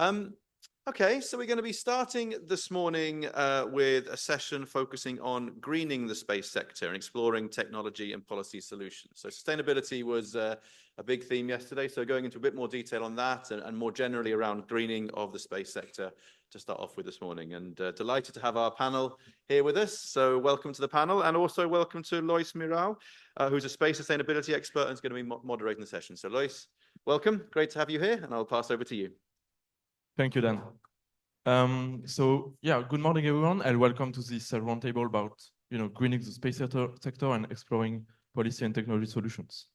Um, okay, so we're going to be starting this morning with a session focusing on greening the space sector and exploring technology and policy solutions. So sustainability was a big theme yesterday, so going into a bit more detail on that and more generally around greening of the space sector to start off with this morning. And delighted to have our panel here with us. So welcome to the panel, and also welcome to Lois Mirau, who's a space sustainability expert and is going to be moderating the session. So Lois, welcome. Great to have you here, and I'll pass over to you. Thank you, Dan. Good morning, everyone, and welcome to this roundtable about greening the space sector and exploring policy and technology solutions.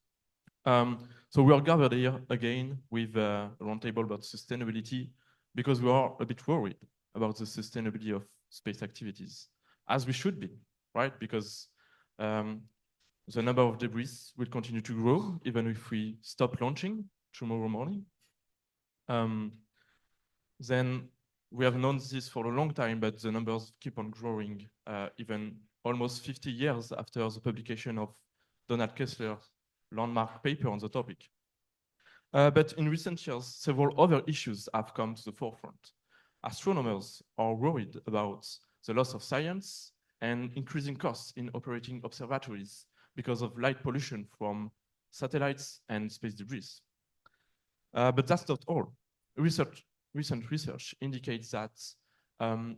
So we are gathered here again with a roundtable about sustainability because we are a bit worried about the sustainability of space activities, as we should be, right? Because the number of debris will continue to grow even if we stop launching tomorrow morning. Then we have known this for a long time, but the numbers keep on growing, even almost 50 years after the publication of Donald Kessler's landmark paper on the topic. But in recent years, several other issues have come to the forefront. Astronomers are worried about the loss of science and increasing costs in operating observatories because of light pollution from satellites and space debris. But that's not all. Recent research indicates that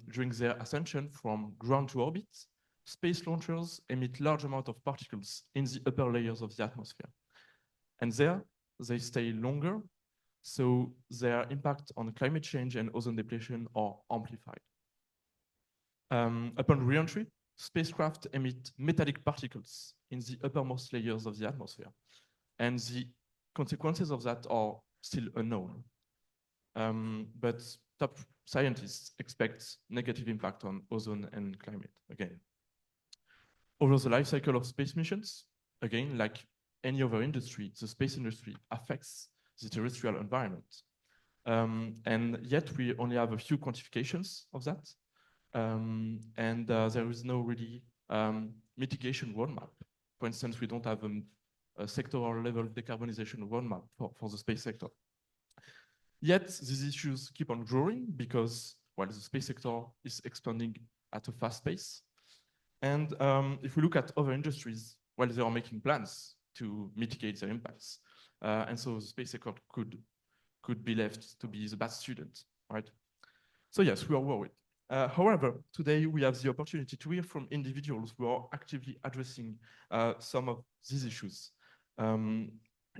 during their ascension from ground to orbit, space launchers emit large amounts of particles in the upper layers of the atmosphere. And there, they stay longer, so their impact on climate change and ozone depletion are amplified. Upon re-entry, spacecraft emit metallic particles in the uppermost layers of the atmosphere, and the consequences of that are still unknown. But top scientists expect negative impact on ozone and climate again. Over the life cycle of space missions, again, like any other industry, the space industry affects the terrestrial environment. And yet we only have a few quantifications of that. There is no really mitigation roadmap. For instance, we don't have a sectoral level decarbonization roadmap for the space sector. Yet these issues keep on growing because, well, the space sector is expanding at a fast pace. And if we look at other industries, well, they are making plans to mitigate their impacts. And so the space sector could be left to be the bad student, right? So yes, we are worried. However, today we have the opportunity to hear from individuals who are actively addressing some of these issues. And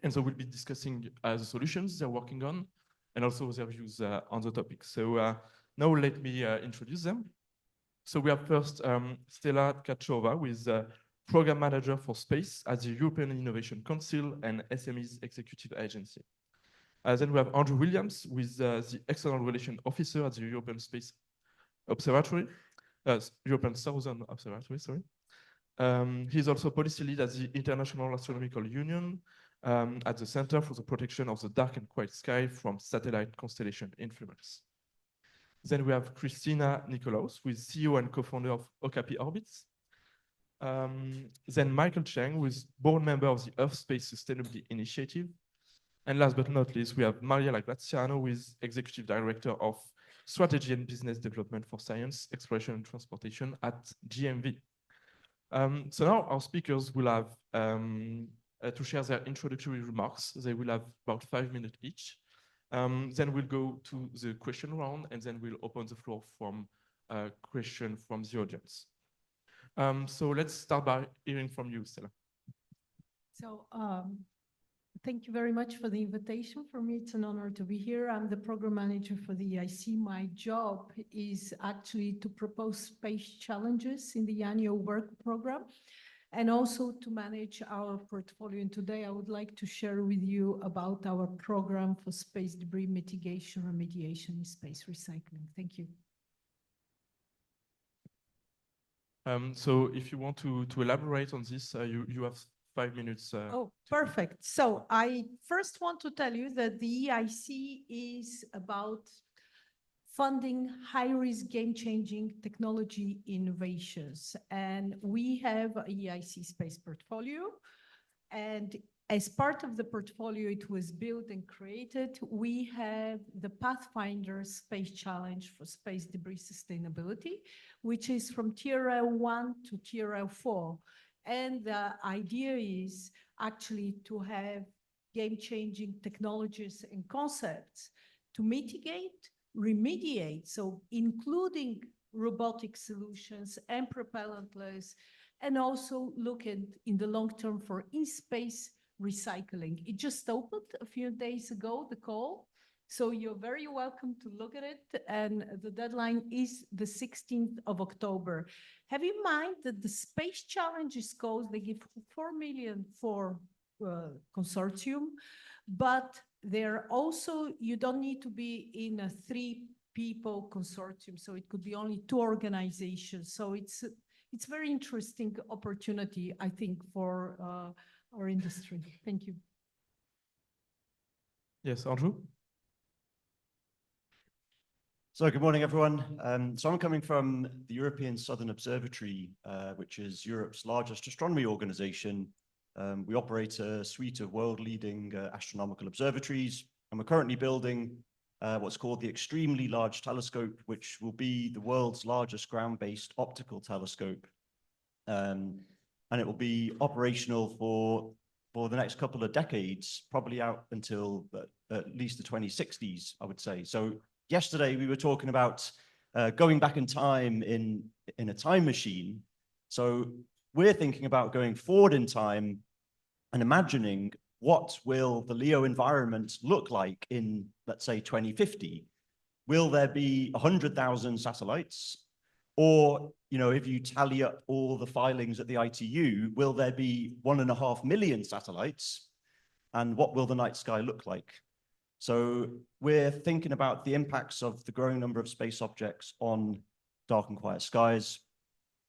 so we'll be discussing the solutions they're working on and also their views on the topic. So now let me introduce them. So we have first Stella Tkachova, who is Program Manager for Space at the European Innovation Council and SMEs Executive Agency. Then we have Andrew Williams, who is the External Relations Officer at the European Space Observatory, European Southern Observatory, sorry. He's also policy lead at the International Astronomical Union at the Center for the Protection of the Dark and Quiet Sky from Satellite Constellation Influence. Then we have Christina Nikolaus, who is CEO and co-founder of Okapi Orbits. Then Michael Cheng, who is board member of the Earth Space Sustainability Initiative. And last but not least, we have Mariela Graziano, who is Executive Director of Strategy and Business Development for Science, Exploration and Transportation at GMV. So now our speakers will have to share their introductory remarks. They will have about 5 minutes each. Then we'll go to the question round, and then we'll open the floor from question from the audience. So let's start by hearing from you, Stella. So thank you very much for the invitation. For me, it's an honor to be here. I'm the program manager for the EIC. My job is actually to propose space challenges in the annual work program and also to manage our portfolio. And today I would like to share with you about our program for space debris mitigation, remediation, and space recycling. Thank you. So if you want to elaborate on this, you have 5 minutes. Oh, perfect. So I first want to tell you that the EIC is about funding high-risk, game-changing technology innovations. And we have a EIC space portfolio. And as part of the portfolio, it was built and created. We have the Pathfinder Space Challenge for Space Debris Sustainability, which is from TRL 1 to TRL 4. And the idea is actually to have game-changing technologies and concepts to mitigate, remediate, so including robotic solutions and propellantless, and also look at in the long term for in-space recycling. It just opened a few days ago, the call. So you're very welcome to look at it. And the deadline is the 16th of October. Have in mind that the Space Challenge is called, they give 4 million for consortium, but there also, you don't need to be in a 3-people consortium. So it could be only 2 organizations. So it's very interesting opportunity, I think, for our industry. Thank you. Yes, Andrew? So good morning, everyone. So I'm coming from the European Southern Observatory, which is Europe's largest astronomy organization. We operate a suite of world-leading astronomical observatories, and we're currently building what's called the Extremely Large Telescope, which will be the world's largest ground-based optical telescope. And it will be operational for the next couple of decades, probably out until at least the 2060s, I would say. So yesterday we were talking about going back in time in a time machine. So we're thinking about going forward in time and imagining what will the LEO environment look like in, let's say, 2050. Will there be 100,000 satellites? Or, you know, if you tally up all the filings at the ITU, will there be 1.5 million satellites? And what will the night sky look like? So we're thinking about the impacts of the growing number of space objects on dark and quiet skies.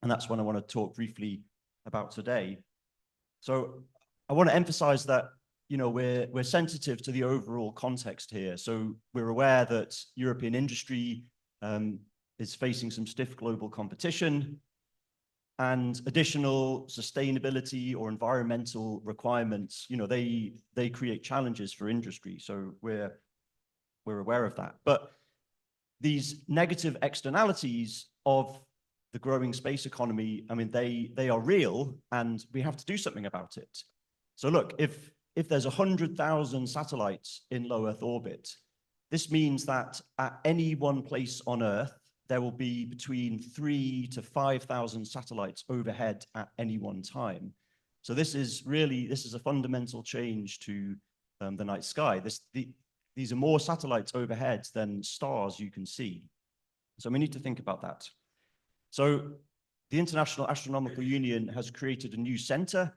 And that's what I want to talk briefly about today. So I want to emphasize that, you know, we're sensitive to the overall context here. So we're aware that European industry is facing some stiff global competition, and additional sustainability or environmental requirements, you know, they create challenges for industry. So we're aware of that. But these negative externalities of the growing space economy, I mean, they are real, and we have to do something about it. So look, if there's 100,000 satellites in low Earth orbit, this means that at any one place on Earth, there will be between 3,000 to 5,000 satellites overhead at any one time. So this is a fundamental change to the night sky. These are more satellites overhead than stars you can see. So we need to think about that. So the International Astronomical Union has created a new center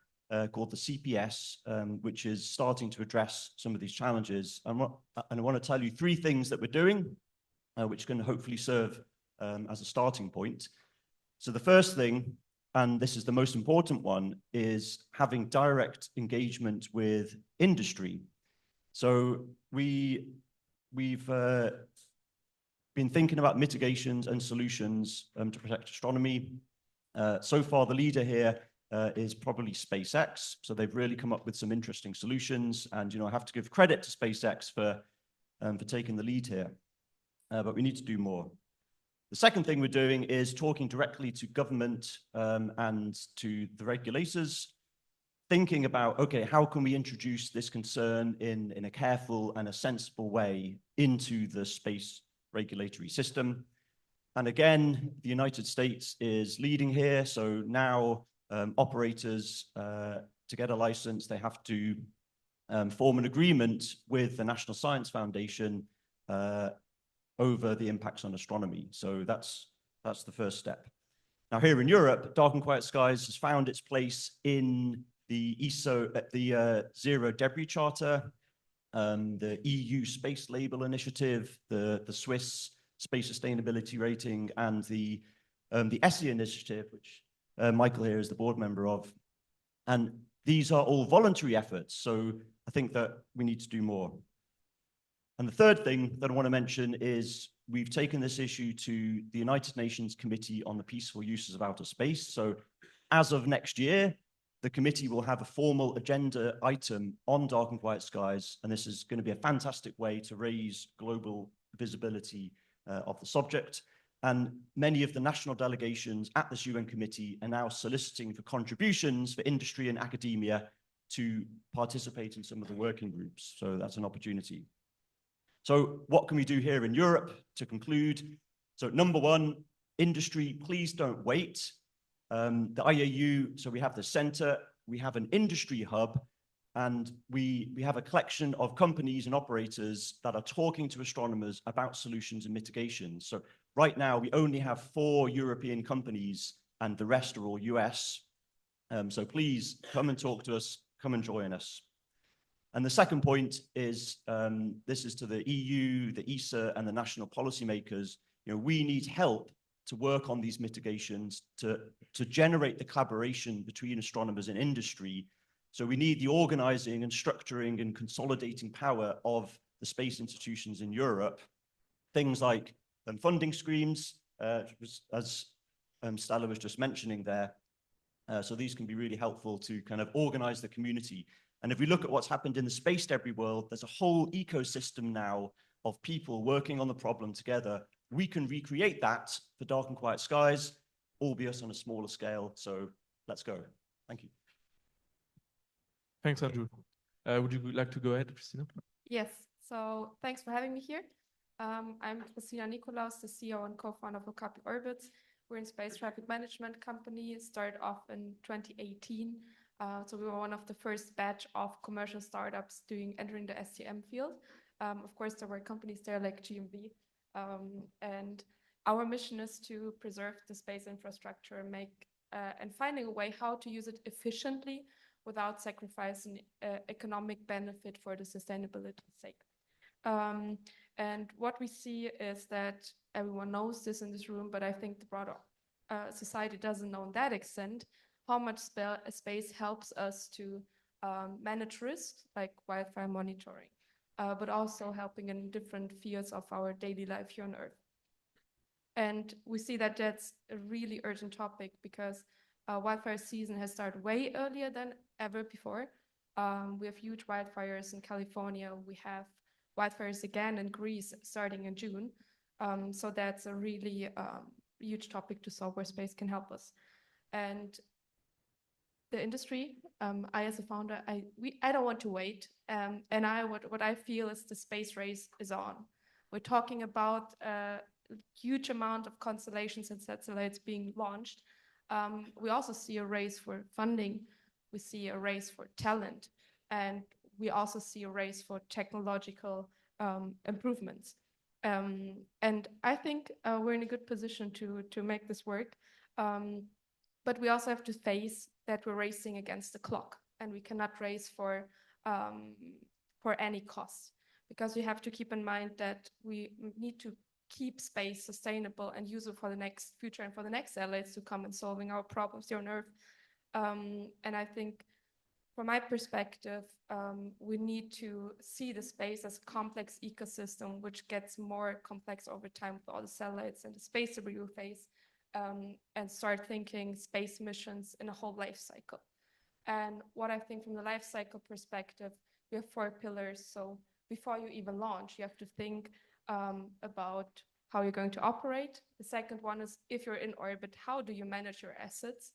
called the CPS, which is starting to address some of these challenges. And I want to tell you 3 things that we're doing, which can hopefully serve as a starting point. So the first thing, and this is the most important one, is having direct engagement with industry. So we've been thinking about mitigations and solutions to protect astronomy. So far, the leader here is probably SpaceX. So they've really come up with some interesting solutions, and, you know, I have to give credit to SpaceX for taking the lead here. But we need to do more. The second thing we're doing is talking directly to government and to the regulators, thinking about, okay, how can we introduce this concern in a careful and a sensible way into the space regulatory system. And again, the United States is leading here. So now operators, to get a license, they have to form an agreement with the National Science Foundation over the impacts on astronomy. So that's the first step. Now here in Europe, Dark and Quiet Skies has found its place in the ESO, the Zero Debris Charter, the EU Space Label Initiative, the Swiss Space Sustainability Rating, and the ESSI initiative, which Michael here is the board member of. And these are all voluntary efforts. So I think that we need to do more. And the third thing that I want to mention is we've taken this issue to the United Nations Committee on the Peaceful Uses of Outer Space. So as of next year, the committee will have a formal agenda item on dark and quiet skies, and this is going to be a fantastic way to raise global visibility of the subject. And many of the national delegations at this UN committee are now soliciting for contributions for industry and academia to participate in some of the working groups. So that's an opportunity. So what can we do here in Europe to conclude? So number one, industry, please don't wait. The IAU, so we have the center, we have an industry hub, and we have a collection of companies and operators that are talking to astronomers about solutions and mitigations. So right now, we only have 4 European companies, and the rest are all US. So please come and talk to us, come and join us. And the second point is, this is to the EU, the ESA, and the national policymakers. You know, we need help to work on these mitigations, to generate the collaboration between astronomers and industry. So we need the organizing and structuring and consolidating power of the space institutions in Europe. Things like funding streams, as Stella was just mentioning there. So these can be really helpful to kind of organize the community. And if we look at what's happened in the space debris world, there's a whole ecosystem now of people working on the problem together. We can recreate that for dark and quiet skies, albeit on a smaller scale. So let's go. Thank you. Thanks, Andrew. Would you like to go ahead, Christina? Yes, so thanks for having me here. I'm Christina Nikolaus, the CEO and co-founder of Okapi Orbits. We're in space traffic management company, started off in 2018. So we were one of the first batch of commercial startups entering the STM field. Of course, there were companies there like GMV. And our mission is to preserve the space infrastructure and finding a way how to use it efficiently without sacrificing economic benefit for the sustainability sake. And what we see is that everyone knows this in this room, but I think the broader society doesn't know in that extent how much space helps us to manage risks like wildfire monitoring, but also helping in different fields of our daily life here on Earth. And we see that that's a really urgent topic because wildfire season has started way earlier than ever before. We have huge wildfires in California. We have wildfires again in Greece starting in June. So that's a really huge topic to solve where space can help us. And the industry, I as a founder, I don't want to wait. And what I feel is the space race is on. We're talking about a huge amount of constellations and satellites being launched. We also see a race for funding. We see a race for talent. And we also see a race for technological improvements. And I think we're in a good position to make this work. But we also have to face that we're racing against the clock, and we cannot race for any cost, because we have to keep in mind that we need to keep space sustainable and useful for the next future and for the next satellites to come and solving our problems here on Earth. And I think from my perspective, we need to see the space as a complex ecosystem, which gets more complex over time with all the satellites and the space debris we face, and start thinking space missions in a whole life cycle. And what I think from the life cycle perspective, we have 4 pillars. So before you even launch, you have to think about how you're going to operate. The second one is, if you're in orbit, how do you manage your assets?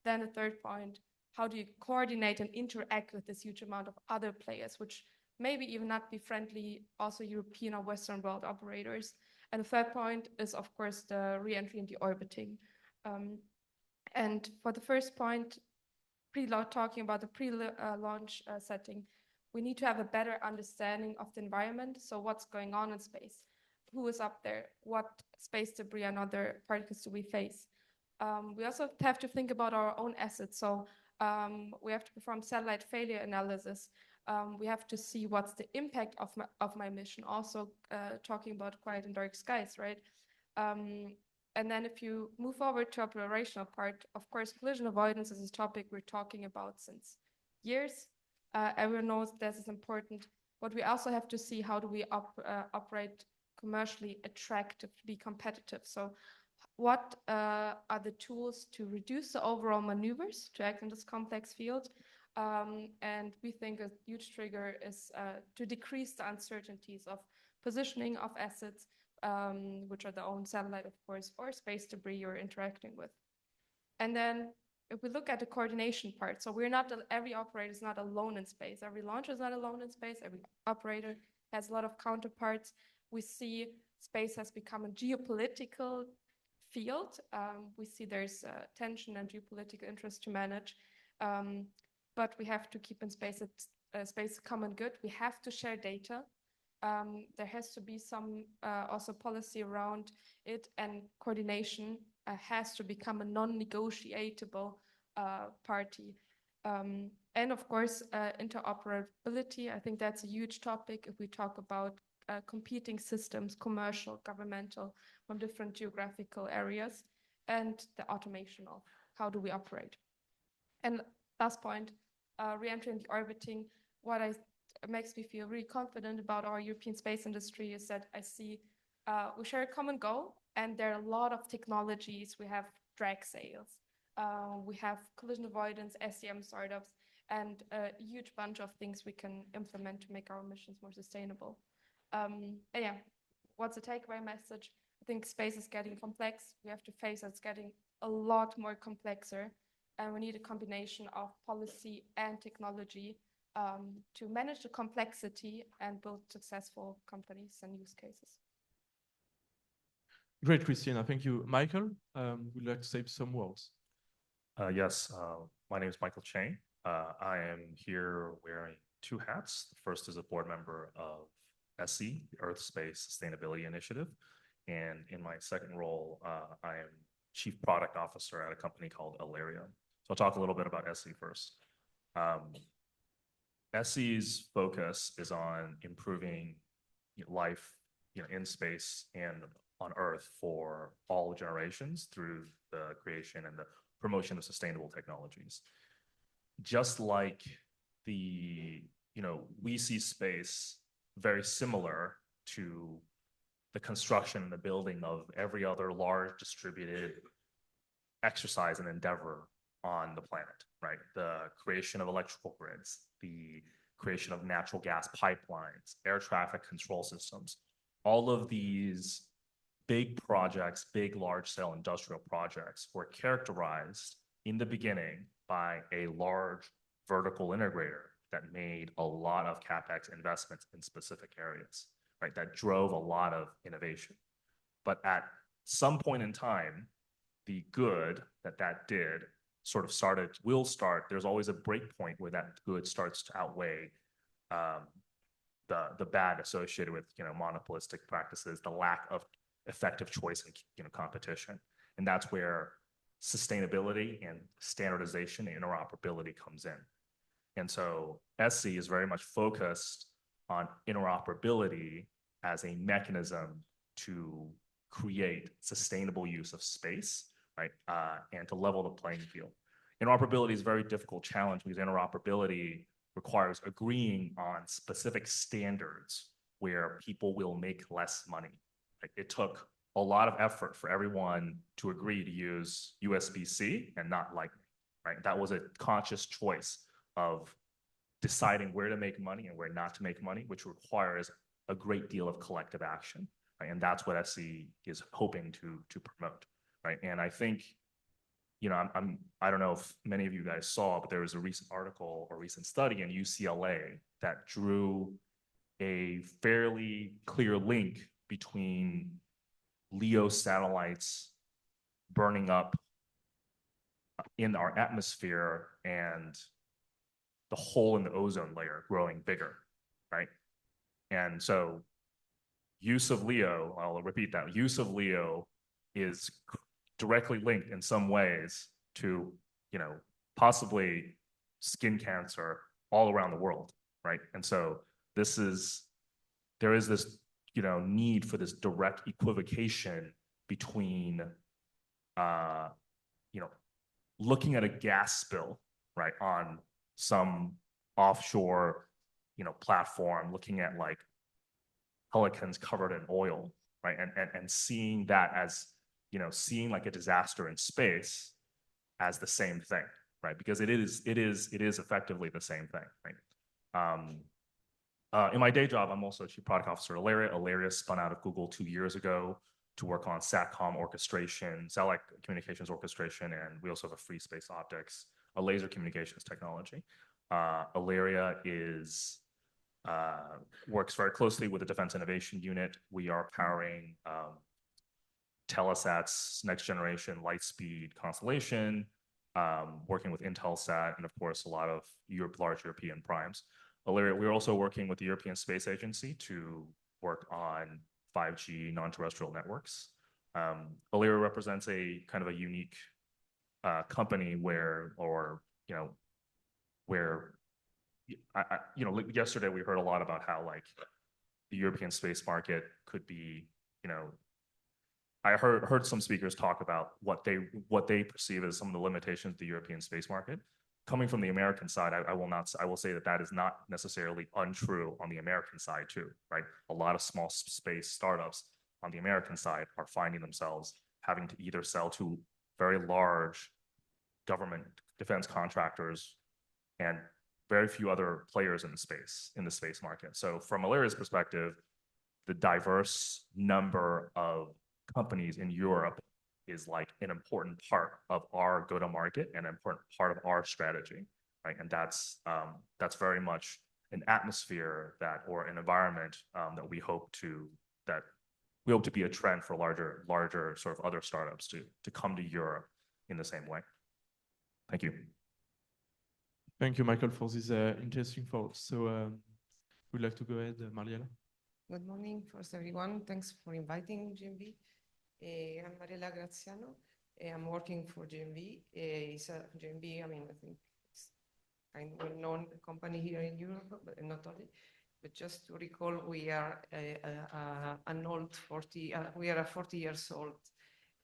Then the third point, how do you coordinate and interact with this huge amount of other players, which maybe even not be friendly, also European or Western world operators. And the third point is, of course, the re-entry and deorbiting. And for the first point, talking about the pre-launch setting, we need to have a better understanding of the environment. So what's going on in space? Who is up there? What space debris and other particles do we face? We also have to think about our own assets. So we have to perform satellite failure analysis. We have to see what's the impact of my mission. Also talking about quiet and dark skies, right? And then if you move forward to operational part, of course, collision avoidance is a topic we're talking about since years. Everyone knows this is important, but we also have to see how do we operate commercially attractive, be competitive. So what are the tools to reduce the overall maneuvers to act in this complex field. And we think a huge trigger is to decrease the uncertainties of positioning of assets, which are their own satellite, of course, or space debris you're interacting with. And then if we look at the coordination part, so we're not, every operator is not alone in space. Every launcher is not alone in space. Every operator has a lot of counterparts. We see space has become a geopolitical field. We see there's tension and geopolitical interest to manage. But we have to keep in space space common good. We have to share data. There has to be some also policy around it, and coordination has to become a non-negotiable party. And of course, interoperability, I think that's a huge topic if we talk about competing systems, commercial, governmental, from different geographical areas, and the automation of how do we operate. And last point, re-entry and orbiting, what makes me feel really confident about our European space industry is that I see we share a common goal, and there are a lot of technologies. We have drag sails, we have collision avoidance, SEM startups, and a huge bunch of things we can implement to make our missions more sustainable. And yeah, what's the takeaway message? I think space is getting complex. We have to face it's getting a lot more complexer, and we need a combination of policy and technology to manage the complexity and build successful companies and use cases. Great, Christina. Thank you. Michael, would you like to say some words? Yes, my name is Michael Chang. I am here wearing two hats. The first is a board member of ESSI, the Earth Space Sustainability Initiative. And in my second role, I am Chief Product Officer at a company called Alaria. So I'll talk a little bit about ESSI first. ESSI's focus is on improving life in space and on Earth for all generations through the creation and the promotion of sustainable technologies. Just like we see space very similar to the construction and the building of every other large distributed exercise and endeavor on the planet, right? The creation of electrical grids, the creation of natural gas pipelines, air traffic control systems, all of these big projects, big large-scale industrial projects were characterized in the beginning by a large vertical integrator that made a lot of CapEx investments in specific areas, right? That drove a lot of innovation. But at some point in time, the good that did sort of there's always a break point where that good starts to outweigh the bad associated with monopolistic practices, the lack of effective choice and competition. And that's where sustainability and standardization and interoperability comes in. And so ESSI is very much focused on interoperability as a mechanism to create sustainable use of space, right? And to level the playing field. Interoperability is a very difficult challenge because interoperability requires agreeing on specific standards where people will make less money. Like, it took a lot of effort for everyone to agree to use USB-C and not Lightning, right? That was a conscious choice of deciding where to make money and where not to make money, which requires a great deal of collective action, right? And that's what ESSI is hoping to promote, right? And I think, I don't know if many of you guys saw, but there was a recent article or recent study in UCLA that drew a fairly clear link between LEO satellites burning up in our atmosphere and the hole in the ozone layer growing bigger, right? And so use of LEO, I'll repeat that, use of LEO is directly linked in some ways to, possibly skin cancer all around the world, right? And so there is this, need for this direct equivocation between, looking at a gas spill, right, on some offshore, platform, looking at like pelicans covered in oil, right, and seeing that as seeing like a disaster in space as the same thing, right? Because it is effectively the same thing, right? In my day job, I'm also Chief Product Officer at Alaria. Alaria spun out of Google 2 years ago to work on SATCOM orchestration, satellite communications orchestration, and we also have a free space optics, a laser communications technology. Alaria works very closely with the Defense Innovation Unit. We are powering Telesat's next generation Lightspeed constellation, working with Intelsat, and of course, a lot of large European primes. Alaria, we're also working with the European Space Agency to work on 5G non-terrestrial networks. Alaria represents a kind of a unique company where yesterday we heard a lot about how like the European space market could be, I heard some speakers talk about what they perceive as some of the limitations of the European space market. Coming from the American side, I will say that is not necessarily untrue on the American side too, right? A lot of small space startups on the American side are finding themselves having to either sell to very large government defense contractors and very few other players in the space market. So from Alaria's perspective, the diverse number of companies in Europe is like an important part of our go-to-market and an important part of our strategy, right? And that's very much an atmosphere or an environment that we hope to be a trend for larger sort of other startups to come to Europe in the same way. Thank you. Thank you, Michael, for this interesting thoughts. So we'd like to go ahead, Mariela. Good morning, first everyone. Thanks for inviting GMV. I'm Mariela Graziano. I'm working for GMV. GMV, I think it's kind of a known company here in Europe, but not only. But just to recall, we are we are a 40 years old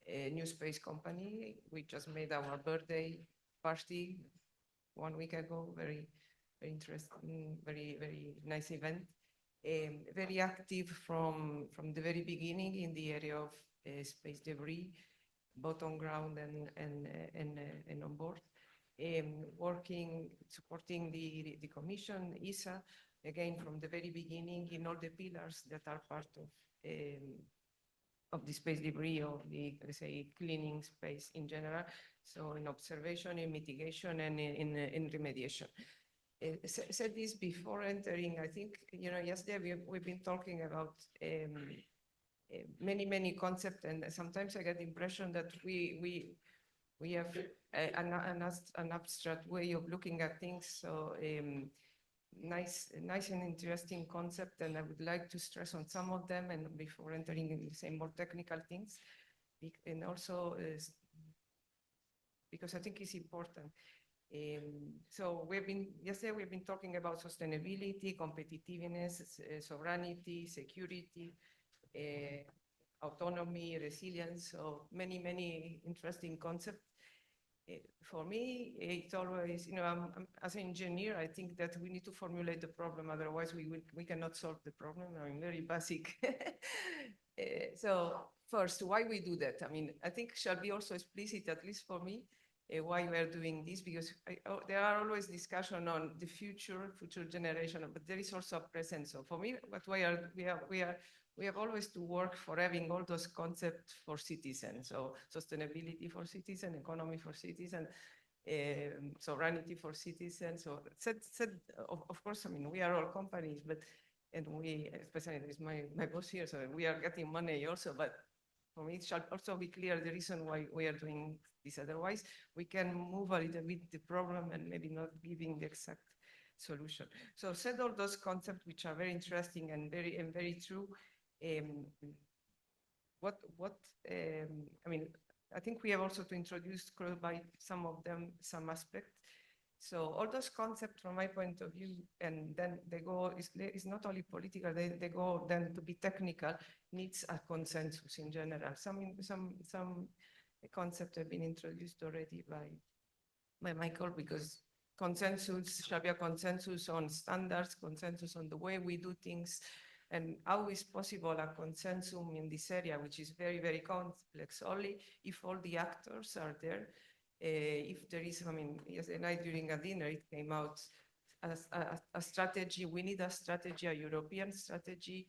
new space company. We just made our birthday party 1 week ago. Very, very interesting, very nice event. Very active from the very beginning in the area of space debris, both on ground and on board. Supporting the Commission, ESA, again, from the very beginning in all the pillars that are part of the space debris, or the, let's say, cleaning space in general. So in observation, in mitigation, and in remediation. Said this before entering, I think, yesterday we've been talking about many concepts, and sometimes I get the impression that we have an abstract way of looking at things. So nice and interesting concept, and I would like to stress on some of them, and before entering in the same more technical things, and also because I think it's important. So yesterday we've been talking about sustainability, competitiveness, sovereignty, security, autonomy, resilience. So many interesting concepts. For me, it's always, as an engineer, I think that we need to formulate the problem. Otherwise, we cannot solve the problem. Very basic. So first, why we do that? I think it shall be also explicit, at least for me, why we are doing this, because there are always discussion on the future generation, but there is also a present. So for me, we have always to work for having all those concepts for citizens. So sustainability for citizens, economy for citizens, sovereignty for citizens. So of course, we are all companies, and we, especially this is my boss here, so we are getting money also, but for me, it shall also be clear the reason why we are doing this. Otherwise, we can move a little bit the problem and maybe not giving the exact solution. So said all those concepts, which are very interesting and very true. I think we have also to introduce by some of them, some aspects. So all those concepts, from my point of view, and then they go, it's not only political, they go then to be technical, needs a consensus in general. Some concepts have been introduced already by Michael, because consensus shall be a consensus on standards, consensus on the way we do things, And how is possible a consensus in this area, which is very, very complex, only if all the actors are there. If there is, I mean, yesterday night during a dinner, it came out as a strategy. We need a strategy, a European strategy,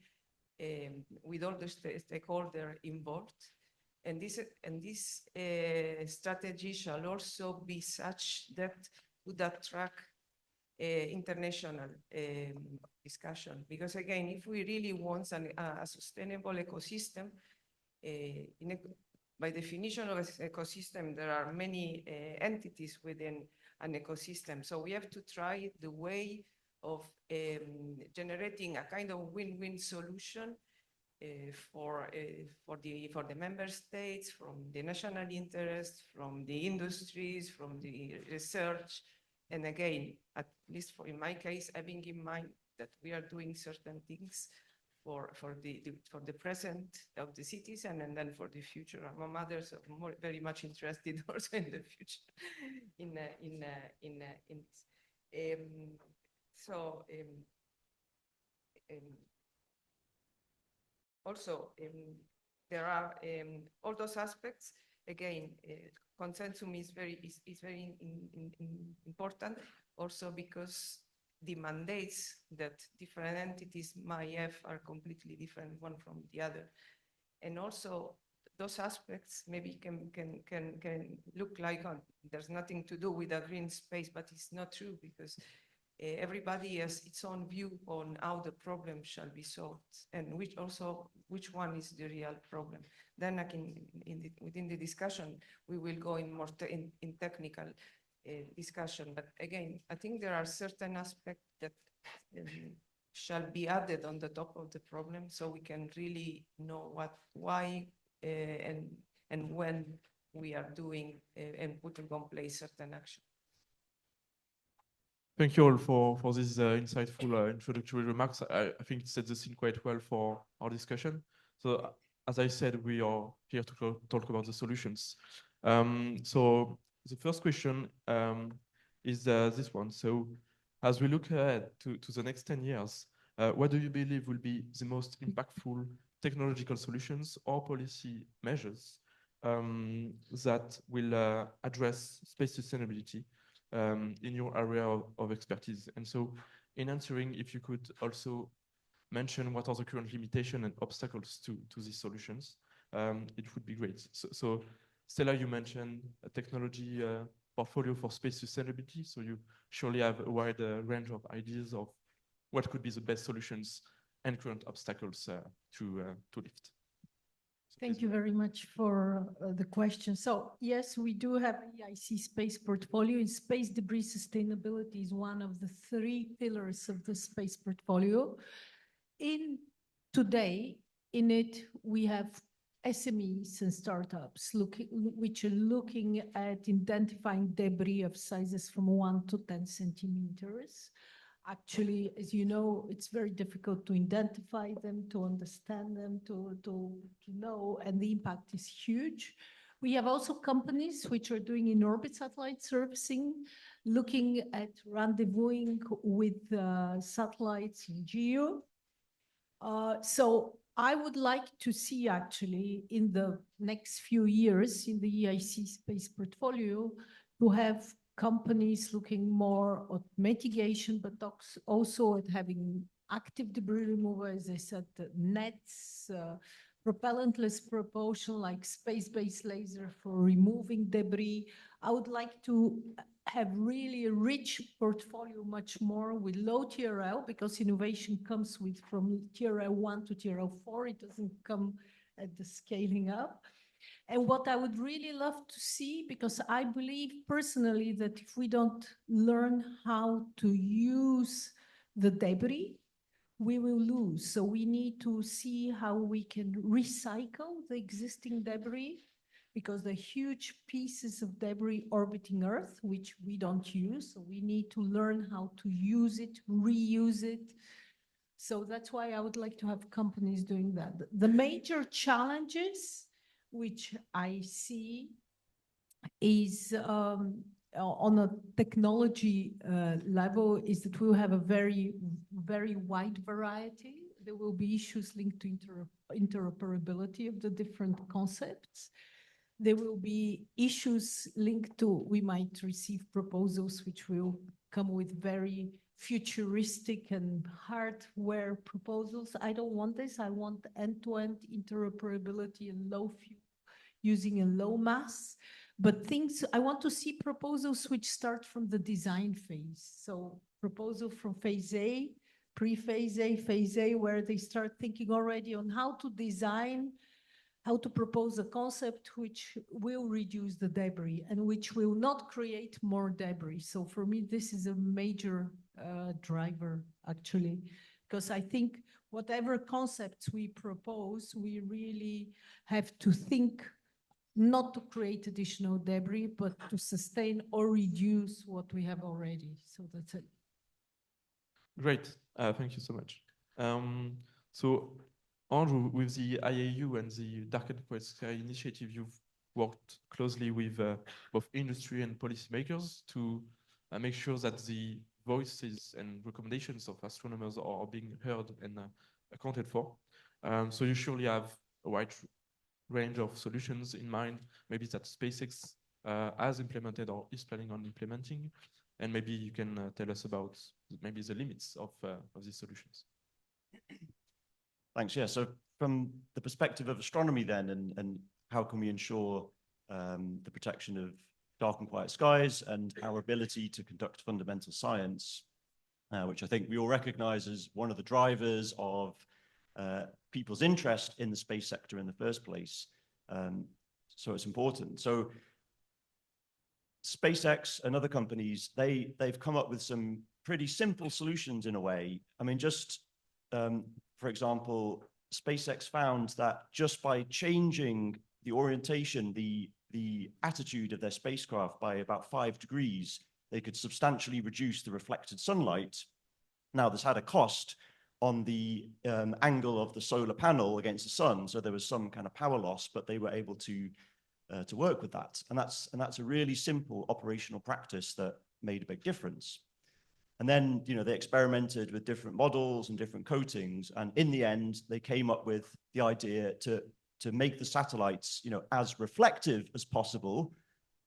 with all the stakeholders involved. And this strategy shall also be such that would attract international discussion. Because again, if we really want a sustainable ecosystem, by definition of an ecosystem, there are many entities within an ecosystem. So we have to try the way of generating a kind of win-win solution for the member states, from the national interest, from the industries, from the research. And again, at least in my case, having in mind that we are doing certain things for the present of the citizen, and then for the future, among others, I'm very much interested also in the future also, there are all those aspects. Again, consensus is very important. Also, because the mandates that different entities might have are completely different one from the other, and also those aspects maybe can look like there's nothing to do with a green space, but it's not true, because everybody has its own view on how the problem shall be solved, and which one is the real problem. Then within the discussion, we will go in more in technical discussion. But again, I think there are certain aspects that shall be added on the top of the problem, so we can really know why, and when we are doing and putting in place certain action. Thank you all for these insightful introductory remarks. I think it sets the scene quite well for our discussion. So, as I said, we are here to talk about the solutions. So the first question is this one. So as we look ahead to the next 10 years, what do you believe will be the most impactful technological solutions or policy measures that will address space sustainability in your area of expertise? And so in answering, if you could also mention what are the current limitations and obstacles to these solutions, it would be great. So Stella, you mentioned a technology portfolio for space sustainability. So you surely have a wide range of ideas of what could be the best solutions and current obstacles to lift. Thank you very much for the question. So yes, we do have EIC space portfolio, and space debris sustainability is one of the 3 pillars of the space portfolio. Today, in it, we have SMEs and startups which are looking at identifying debris of sizes from 1 to 10 centimeters. Actually, as you know, it's very difficult to identify them, to understand them, to know, and the impact is huge. We have also companies which are doing in-orbit satellite servicing, looking at rendezvousing with satellites in GEO. So I would like to see, actually, in the next few years in the EIC space portfolio, to have companies looking more at mitigation, but also at having active debris removal, as I said, nets, propellantless propulsion, like space-based laser for removing debris. I would like to have really a rich portfolio, much more with low TRL, because innovation comes from TRL 1 to TRL 4. It doesn't come at the scaling up. And what I would really love to see, because I believe personally that if we don't learn how to use the debris, we will lose. So we need to see how we can recycle the existing debris, because the huge pieces of debris orbiting Earth, which we don't use. So we need to learn how to use it, reuse it. So that's why I would like to have companies doing that. The major challenges which I see is on a technology level is that we'll have a very, very wide variety. There will be issues linked to interoperability of the different concepts. There will be issues linked to, we might receive proposals which will come with very futuristic and hardware proposals. I don't want this. I want end-to-end interoperability and using a low mass. But I want to see proposals which start from the design phase. So proposal from phase A, pre-phase A, phase A, where they start thinking already on how to design, how to propose a concept which will reduce the debris and which will not create more debris. So for me, this is a major driver, actually, because I think whatever concepts we propose, we really have to think not to create additional debris, but to sustain or reduce what we have already. So that's it. Great, thank you so much. So Andrew, with the IAU and the Dark and Quiet Sky initiative, you've worked closely with both industry and policymakers to make sure that the voices and recommendations of astronomers are being heard and accounted for. So you surely have a wide range of solutions in mind, maybe that SpaceX has implemented or is planning on implementing, and maybe you can tell us about maybe the limits of these solutions. Thanks. Yeah. So from the perspective of astronomy then, and how can we ensure the protection of dark and quiet skies and our ability to conduct fundamental science, which I think we all recognize as one of the drivers of people's interest in the space sector in the first place. So it's important. So SpaceX and other companies, they've come up with some pretty simple solutions in a way. I mean, just for example, SpaceX found that just by changing the orientation, the attitude of their spacecraft by about 5 degrees, they could substantially reduce the reflected sunlight. Now, this had a cost on the angle of the solar panel against the sun, so there was some kind of power loss, but they were able to work with that, and that's a really simple operational practice that made a big difference. And then, you know, they experimented with different models and different coatings, and in the end, they came up with the idea to make the satellites, you know, as reflective as possible,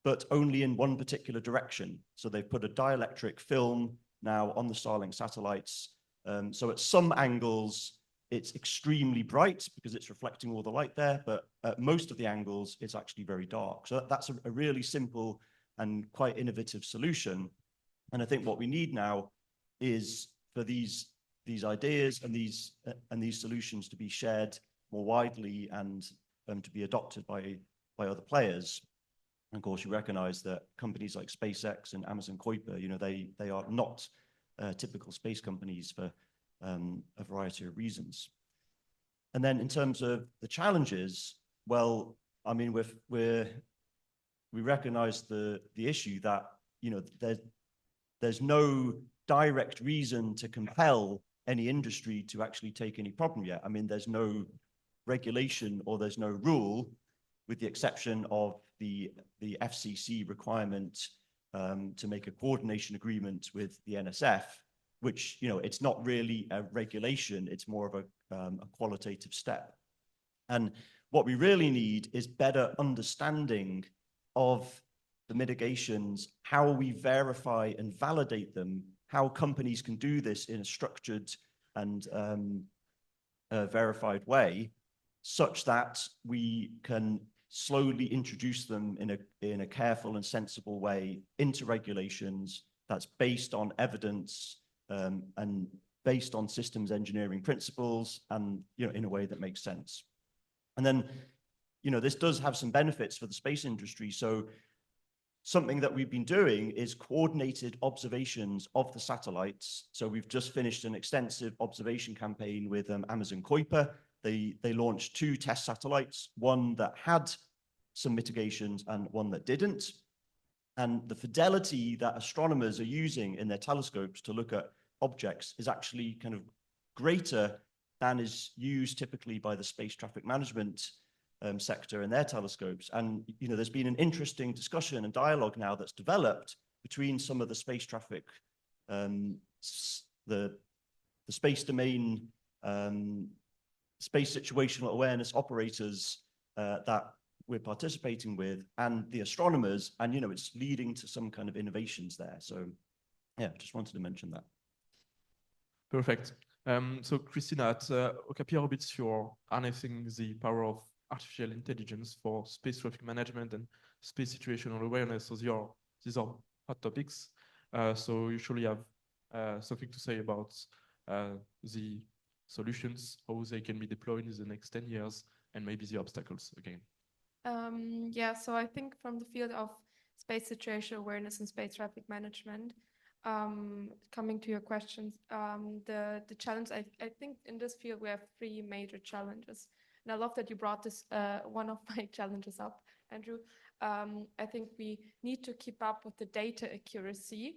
but only in one particular direction. So they've put a dielectric film now on the Starlink satellites. So at some angles, it's extremely bright because it's reflecting all the light there, but at most of the angles, it's actually very dark. So that's a really simple and quite innovative solution. And I think what we need now is for these ideas and these solutions to be shared more widely and to be adopted by other players. And of course, you recognize that companies like SpaceX and Amazon Kuiper, you know, they are not typical space companies for a variety of reasons. And then in terms of the challenges, well, I mean, we recognize the issue that, you know, there's no direct reason to compel any industry to actually take any problem yet. I mean, there's no regulation or there's no rule, with the exception of the FCC requirement to make a coordination agreement with the NSF, which, you know, it's not really a regulation, it's more of a qualitative step. And what we really need is better understanding of the mitigations, how we verify and validate them, how companies can do this in a structured and verified way, such that we can slowly introduce them in a careful and sensible way into regulations that's based on evidence and based on systems engineering principles, and, you know, in a way that makes sense. And then, you know, this does have some benefits for the space industry. So something that we've been doing is coordinated observations of the satellites. So we've just finished an extensive observation campaign with Amazon Kuiper. They launched 2 test satellites, one that had some mitigations and one that didn't. And the fidelity that astronomers are using in their telescopes to look at objects is actually kind of greater than is used typically by the space traffic management sector in their telescopes. And, you know, there's been an interesting discussion and dialogue now that's developed between some of the space traffic, the space domain space situational awareness operators that we're participating with and the astronomers, and it's leading to some kind of innovations there. So yeah, just wanted to mention that. Perfect. So Christina, at Okapi Orbits, you're harnessing the power of artificial intelligence for space traffic management and space situational awareness. So these are hot topics. So you surely have something to say about the solutions, how they can be deployed in the next 10 years, and maybe the obstacles again. Yeah, so I think from the field of space situational awareness and space traffic management, coming to your questions, the challenge, I think in this field we have three major challenges. And I love that you brought this, one of my challenges up, Andrew. I think we need to keep up with the data accuracy.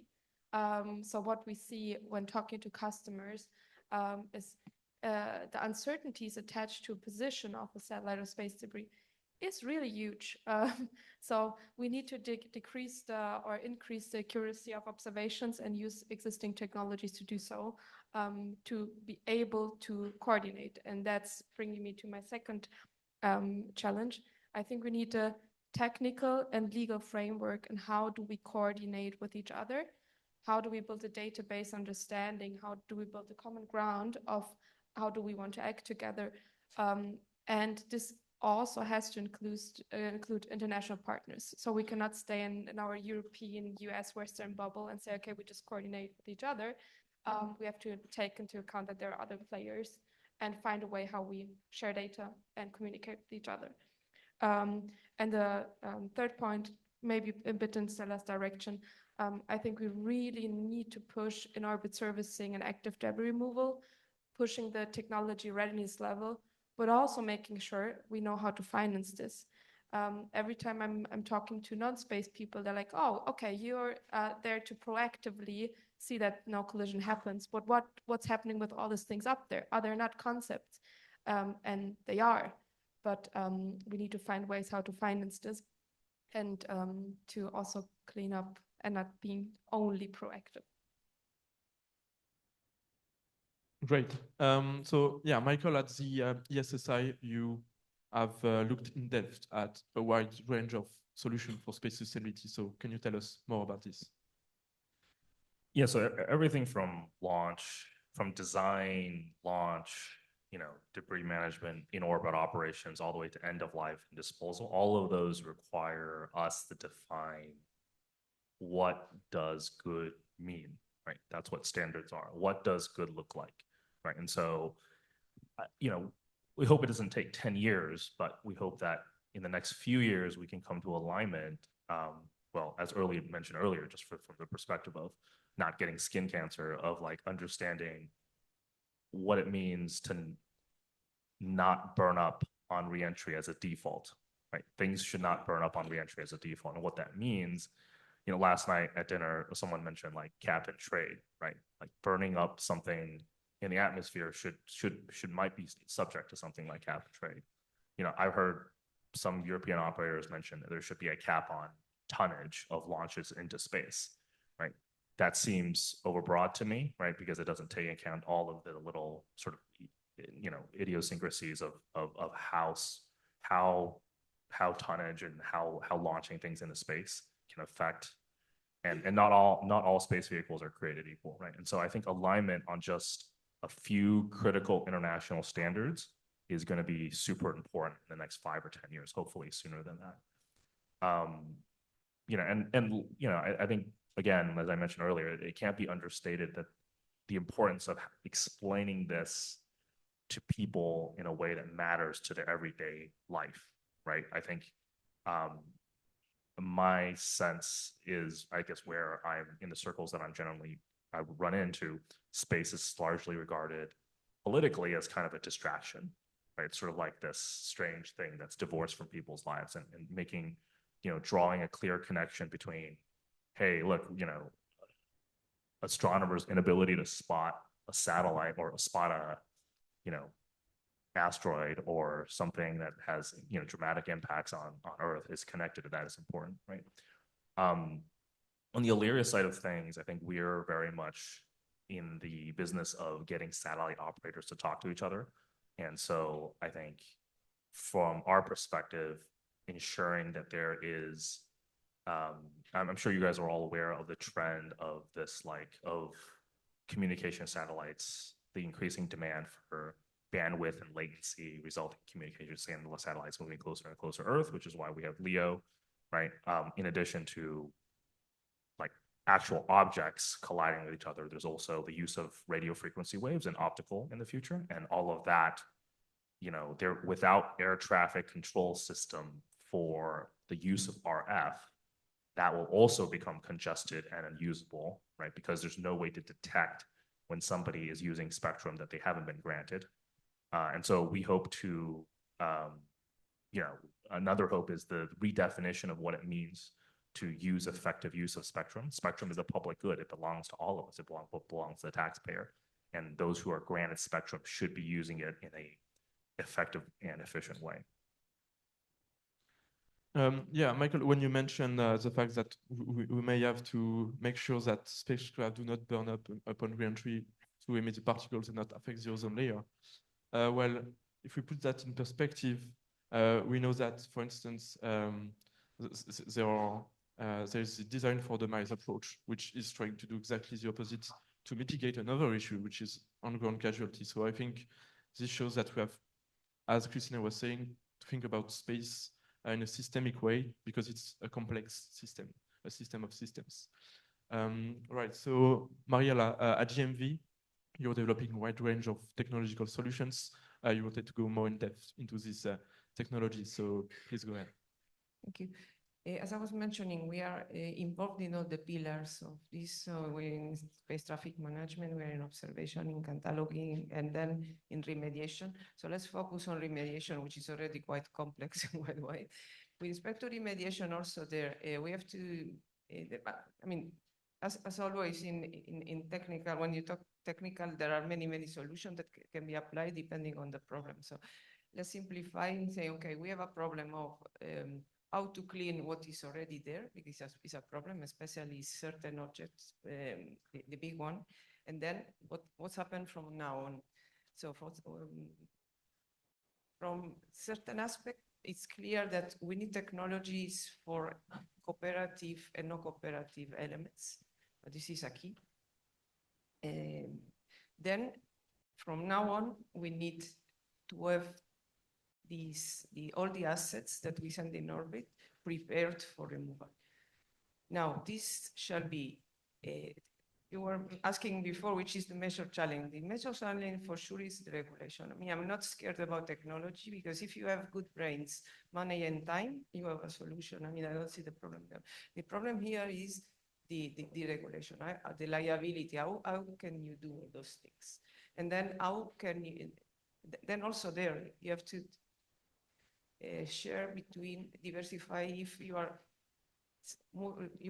So what we see when talking to customers is the uncertainties attached to a position of a satellite or space debris is really huge. So we need to decrease or increase the accuracy of observations and use existing technologies to do so, to be able to coordinate. And that's bringing me to my second challenge. I think we need a technical and legal framework, and how do we coordinate with each other? How do we build a database understanding? How do we build a common ground of how do we want to act together? And this also has to include international partners. So we cannot stay in our European, US, Western bubble and say, okay, we just coordinate with each other. We have to take into account that there are other players and find a way how we share data and communicate with each other. And the third point, maybe a bit in Stella's direction, I think we really need to push in-orbit servicing and active debris removal, pushing the technology readiness level, but also making sure we know how to finance this. Every time I'm talking to non-space people, they're like, oh, okay, you're there to proactively see that no collision happens, but what's happening with all these things up there? Are there not concepts? And they are, but we need to find ways how to finance this and to also clean up and not being only proactive. Great. So yeah, Michael, at the ESSI, you have looked in depth at a wide range of solutions for space sustainability. So can you tell us more about this? Yeah, so everything from launch, from design, launch, debris management, in-orbit operations, all the way to end of life and disposal, all of those require us to define what does good mean, right? That's what standards are. What does good look like, right? And so, we hope it doesn't take 10 years, but we hope that in the next few years, we can come to alignment. Well, as mentioned earlier, just from the perspective of not getting skin cancer, of like understanding what it means to not burn up on reentry as a default, right? Things should not burn up on reentry as a default. And what that means, last night at dinner, someone mentioned like cap and trade, right? Like burning up something in the atmosphere might be subject to something like cap and trade. I've heard some European operators mention that there should be a cap on tonnage of launches into space, right? That seems overbroad to me, right? Because it doesn't take into account all of the little sort of, idiosyncrasies of how tonnage and how launching things into space can affect, and not all space vehicles are created equal, right? And so I think alignment on just a few critical international standards is going to be super important in the next 5 or 10 years, hopefully sooner than that. I think, again, as I mentioned earlier, it can't be understated that the importance of explaining this to people in a way that matters to their everyday life, right? I think my sense is, I guess, where I'm in the circles that I run into, space is largely regarded politically as kind of a distraction, right? It's sort of like this strange thing that's divorced from people's lives, and making, drawing a clear connection between, hey, look, astronomers' inability to spot a satellite or spot a, asteroid or something that has, dramatic impacts on Earth is connected to that is important, right? On the Aleria side of things, I think we're very much in the business of getting satellite operators to talk to each other. And so I think from our perspective, ensuring that there is, I'm sure you guys are all aware of the trend of this, of communication satellites, the increasing demand for bandwidth and latency resulting in communication satellites moving closer and closer to Earth, which is why we have LEO, right? In addition to actual objects colliding with each other, there's also the use of radio frequency waves and optical in the future. And all of that, there without air traffic control system for the use of RF, that will also become congested and unusable, right? Because there's no way to detect when somebody is using spectrum that they haven't been granted. And so we hope to, another hope is the redefinition of what it means to use effective use of spectrum. Spectrum is a public good. It belongs to all of us. It belongs to the taxpayer. And those who are granted spectrum should be using it in a effective and efficient way. Yeah, Michael, when you mentioned the fact that we may have to make sure that spacecraft do not burn up upon re-entry to emit the particles and not affect the ozone layer. Well, if we put that in perspective, we know that, for instance, there's the design for the miles approach, which is trying to do exactly the opposite to mitigate another issue, which is on-ground casualty. So I think this shows that we have, as Christina was saying, to think about space in a systemic way, because it's a complex system, a system of systems. Right, so Mariela, at GMV, you're developing a wide range of technological solutions. You wanted to go more in depth into this technology, so please go ahead. Thank you. As I was mentioning, we are involved in all the pillars of this. So we're in space traffic management, we're in observation, in cataloging, and then in remediation. So let's focus on remediation, which is already quite complex worldwide. With respect to remediation also there, we have to, as always in technical, when you talk technical, there are many solutions that can be applied depending on the problem. So let's simplify and say, okay, we have a problem of how to clean what is already there, because it's a problem, especially certain objects, the big one. And then what's happened from now on? So from certain aspect, it's clear that we need technologies for cooperative and non-cooperative elements. But this is a key. Then from now on, we need to have all the assets that we send in orbit prepared for removal. Now, this shall be, you were asking before, which is the major challenge. The major challenge for sure is the regulation. I'm not scared about technology, because if you have good brains, money and time, you have a solution. I don't see the problem there. The problem here is the regulation, right? The liability. How can you do those things? And then how can you, then also there, you have to share between, diversify. If you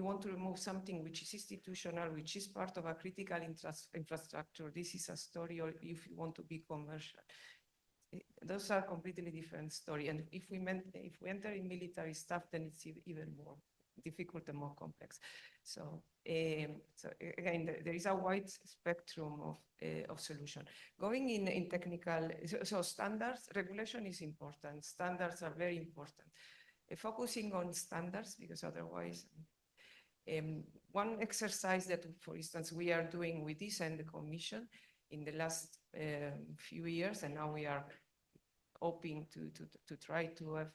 want to remove something which is institutional, which is part of a critical infrastructure, this is a story, or if you want to be commercial. Those are completely different story. And if we enter in military stuff, then it's even more difficult and more complex. So again, there is a wide spectrum of solution. Going in technical, so standards, regulation is important. Standards are very important. Focusing on standards, because otherwise, one exercise that, for instance, we are doing with this and the Commission in the last few years, and now we are hoping to try to have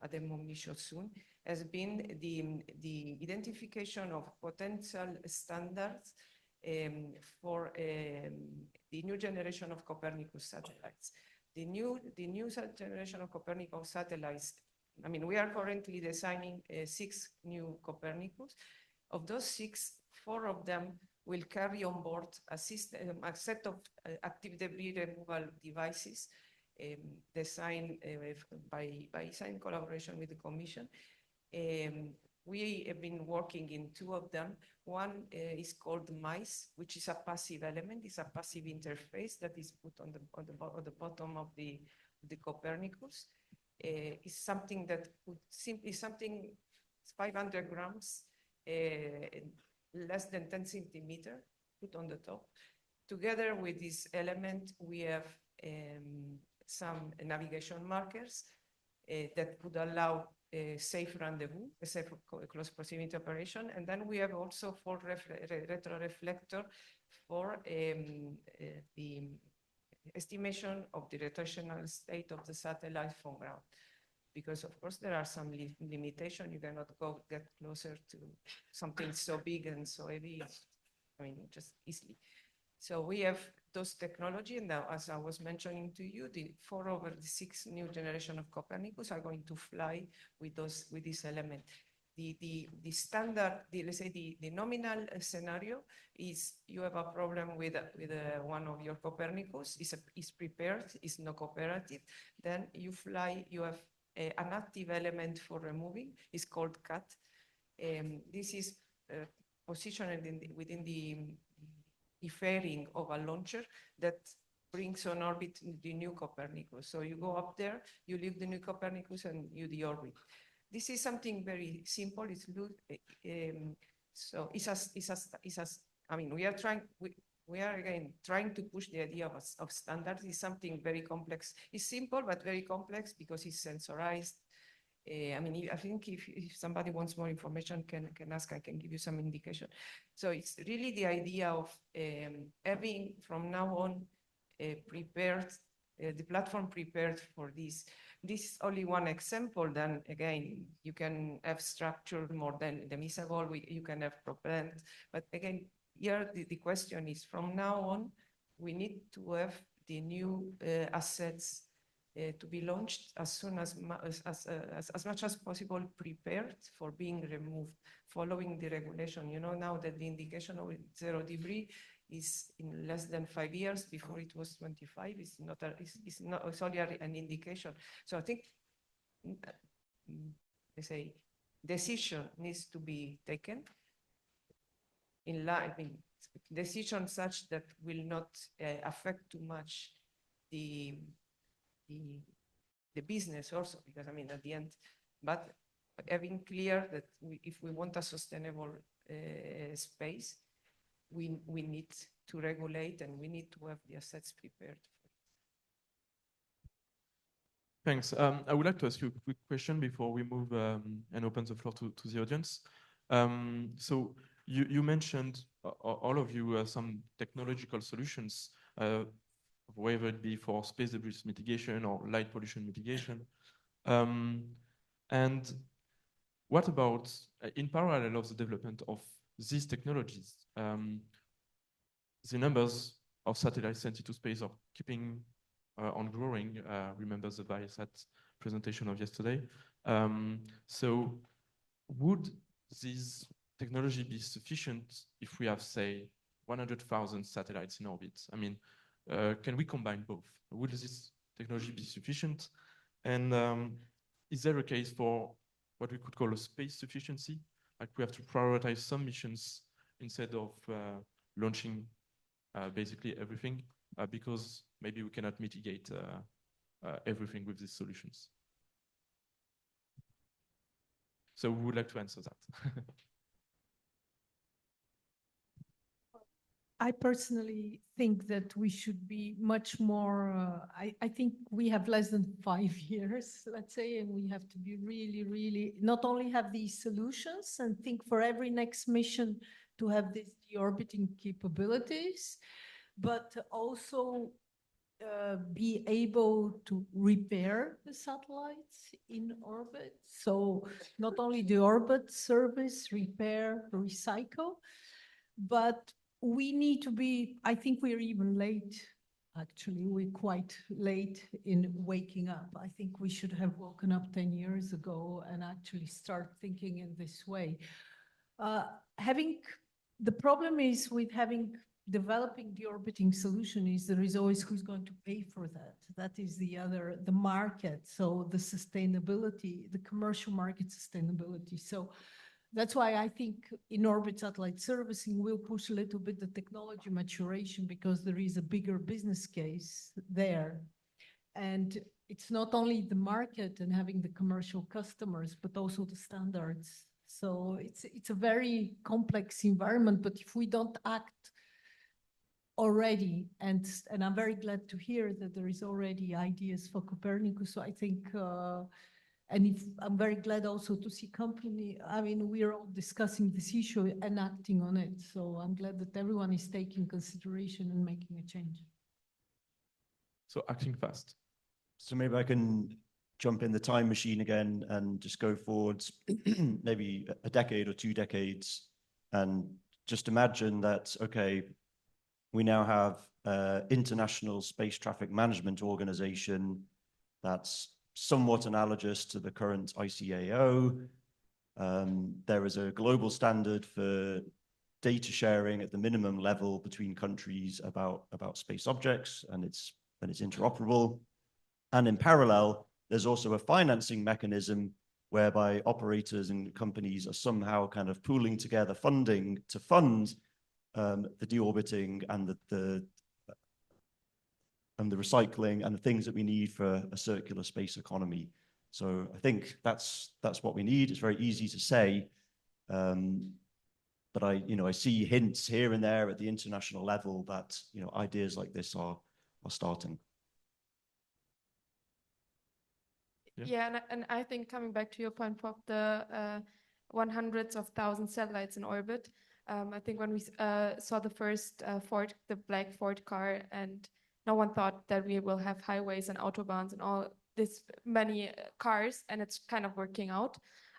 a demo mission soon, has been the identification of potential standards for the new generation of Copernicus satellites. The new generation of Copernicus satellites, we are currently designing 6 new Copernicus. Of those 6, 4 of them will carry on board a set of active debris removal devices designed by ESA in collaboration with the Commission. We have been working in 2 of them. One is called MICE, which is a passive element. It's a passive interface that is put on the bottom of the Copernicus. It's something that could simply 500 grams, less than 10 centimeters. put on the top. Together with this element, we have some navigation markers that would allow a safe rendezvous, a safe close proximity operation. And then we have also for retroreflector for the estimation of the rotational state of the satellite from ground. Because of course there are some limitations. You cannot get closer to something so big and so heavy. I mean, just easily. So we have those technology, and now, as I was mentioning to you, the 4/6 new generation of Copernicus are going to fly with this element. The standard, let's say the nominal scenario is you have a problem with one of your Copernicus, is prepared, is not cooperative, then you fly, you have an active element for removing, it's called CAT. This is positioned within the fairing of a launcher that brings on orbit the new Copernicus. So you go up there, you leave the new Copernicus and you deorbit. This is something very simple. So I mean, we are again trying to push the idea of standards. It's something very complex. It's simple, but very complex because it's sensorized. I mean, I think if somebody wants more information, can ask, I can give you some indication. So it's really the idea of having from now on prepared, the platform prepared for this. This is only one example. Then again, you can have structured more than the miscible, you can have propellant. But again, here the question is from now on, we need to have the new assets to be launched as soon as much as possible prepared for being removed, following the regulation. You know, now that the indication of zero debris is in less than 5 years. Before it was 25. It's only an indication. So I think, let's say, decision needs to be taken in line. I mean, decision such that will not affect too much the business also, because I mean, at the end, but having clear that if we want a sustainable space, we need to regulate and we need to have the assets prepared. Thanks. I would like to ask you a quick question before we move and open the floor to the audience. So you mentioned, all of you, some technological solutions, whether it be for space debris mitigation or light pollution mitigation. And what about, in parallel of the development of these technologies, the numbers of satellites sent into space are keeping on growing. Remember the Viasat presentation of yesterday. So would this technology be sufficient if we have, say, 100,000 satellites in orbit? I mean, can we combine both? Would this technology be sufficient? And is there a case for what we could call a space sufficiency? Like we have to prioritize some missions instead of launching basically everything because maybe we cannot mitigate everything with these solutions. So we would like to answer that. I personally think that we should be much more, I think we have less than 5 years, let's say, and we have to be really, really, not only have these solutions and think for every next mission to have these deorbiting capabilities, but also be able to repair the satellites in orbit. So not only the orbit service, repair, recycle, but we need to be, I think we're even late, actually. We're quite late in waking up. I think we should have woken up 10 years ago and actually start thinking in this way. The problem is with developing the orbiting solution is there is always who's going to pay for that. That is the market. So the sustainability, the commercial market sustainability. So that's why I think in-orbit satellite servicing will push a little bit the technology maturation because there is a bigger business case there. And it's not only the market and having the commercial customers, but also the standards. So it's a very complex environment, but if we don't act already, and I'm very glad to hear that there is already ideas for Copernicus. So I think, I'm very glad also to see company. I mean, we are all discussing this issue and acting on it. So I'm glad that everyone is taking consideration and making a change. So acting fast. So maybe I can jump in the time machine again and just go forwards maybe a decade or 2 decades and just imagine that, okay, we now have International Space Traffic Management Organization that's somewhat analogous to the current ICAO. There is a global standard for data sharing at the minimum level between countries about space objects, and it's interoperable. And in parallel, there's also a financing mechanism whereby operators and companies are somehow kind of pooling together funding to fund the deorbiting and the recycling and the things that we need for a circular space economy. So I think that's what we need. It's very easy to say, but I see hints here and there at the international level that ideas like this are starting. Yeah, and I think coming back to your point of the 100s of thousands satellites in orbit, I think when we saw the first the black Ford car, and no one thought that we will have highways and autobahns and all this many cars, and it's kind of working out.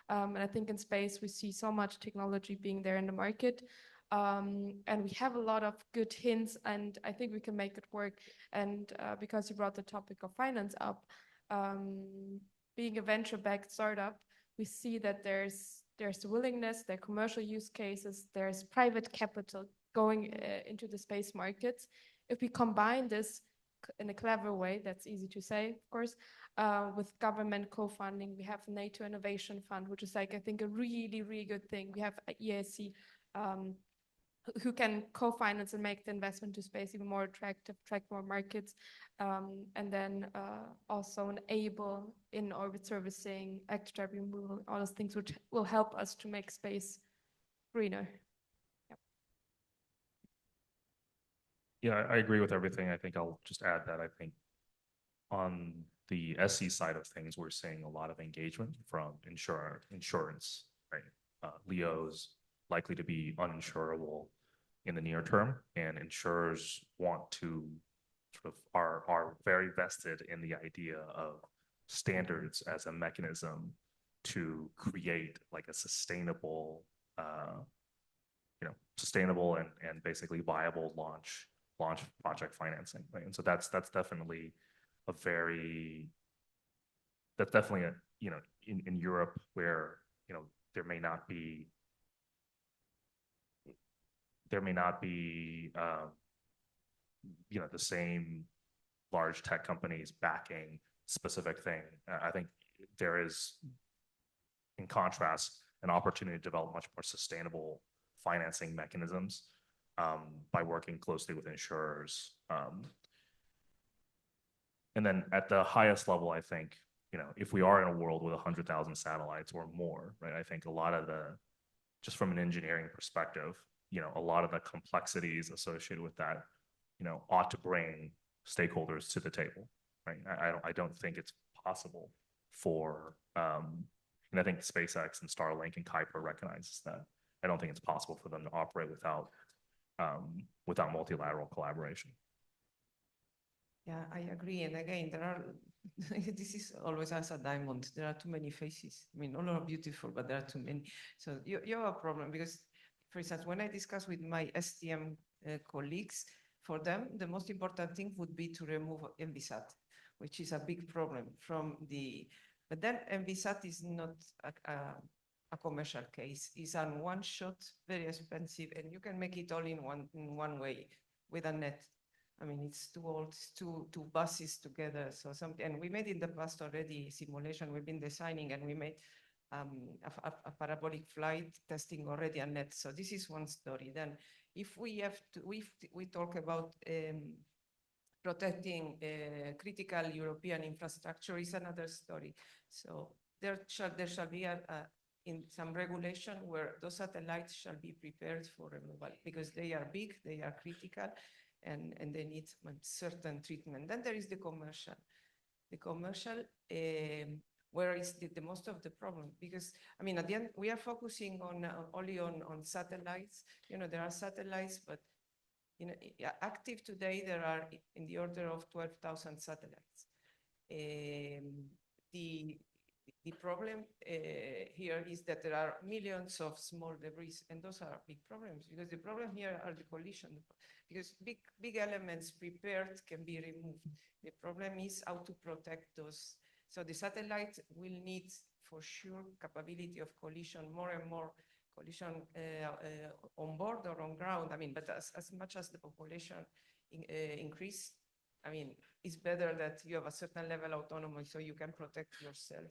And I think in space, we see so much technology being there in the market. And we have a lot of good hints, and I think we can make it work. And because you brought the topic of finance up, being a venture-backed startup, we see that there's the willingness, there are commercial use cases, there's private capital going into the space markets. If we combine this in a clever way, that's easy to say, of course, with government co-funding, we have NATO Innovation Fund, which is like, I think, a really, really good thing. We have EAC, who can co-finance and make the investment to space even more attractive, attract more markets, and then also enable in-orbit servicing, active debris removal, all those things which will help us to make space greener. Yeah, I agree with everything. I think I'll just add that I think on the SC side of things, we're seeing a lot of engagement from insurance, right? LEO's likely to be uninsurable in the near term, and insurers want to sort of are very vested in the idea of standards as a mechanism to create like a sustainable, sustainable and basically viable launch project financing, right? And so that's definitely a in Europe where there may not be the same large tech companies backing specific thing. I think there is, in contrast, an opportunity to develop much more sustainable financing mechanisms by working closely with insurers. And then at the highest level, I think, if we are in a world with 100,000 satellites or more, right, I think a lot of just from an engineering perspective, a lot of the complexities associated with that, ought to bring stakeholders to the table, right? I don't think it's possible for, and I think SpaceX and Starlink and Kuiper recognizes that. I don't think it's possible for them to operate without multilateral collaboration. Yeah, I agree. And again, this is always as a diamond. There are too many faces. I mean, all are beautiful, but there are too many. So you have a problem because, for instance, when I discuss with my STM colleagues, for them, the most important thing would be to remove Envisat, which is a big problem but then Envisat is not a commercial case. It's on one shot, very expensive, and you can make it all in one way with a net. I mean, it's too old, it's two buses together. So and we made in the past already simulation. We've been designing, and we made a parabolic flight testing already a net. So this is one story. Then, if we talk about protecting critical European infrastructure, is another story. So there shall be in some regulation where those satellites shall be prepared for removal because they are big, they are critical. and they need certain treatment. Then there is the commercial. The commercial, where is the most of the problem? Because, I mean, at the end, we are focusing on only on satellites. You know, there are satellites, but you know, active today, there are in the order of 12,000 satellites. The problem here is that there are millions of small debris, and those are big problems, because the problem here are the collision, because big elements prepared can be removed. The problem is how to protect those. So the satellite will need, for sure, capability of collision, more and more collision on board or on ground. I mean, but as much as the population increase, I mean, it's better that you have a certain level of autonomy so you can protect yourself.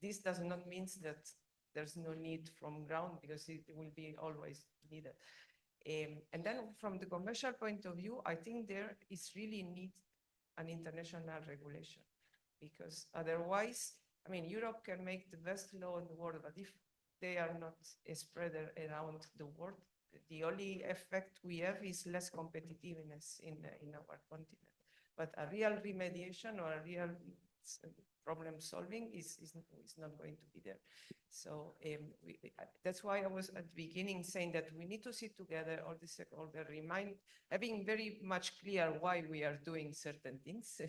This does not mean that there's no need from ground, because it will be always needed. And then from the commercial point of view, I think there is really need an international regulation, because otherwise, I mean, Europe can make the best law in the world, but if they are not spread around the world, the only effect we have is less competitiveness in our continent. But a real remediation or a real problem solving is not going to be there. So that's why I was at the beginning saying that we need to sit together, all the stakeholders, having very much clear why we are doing certain things.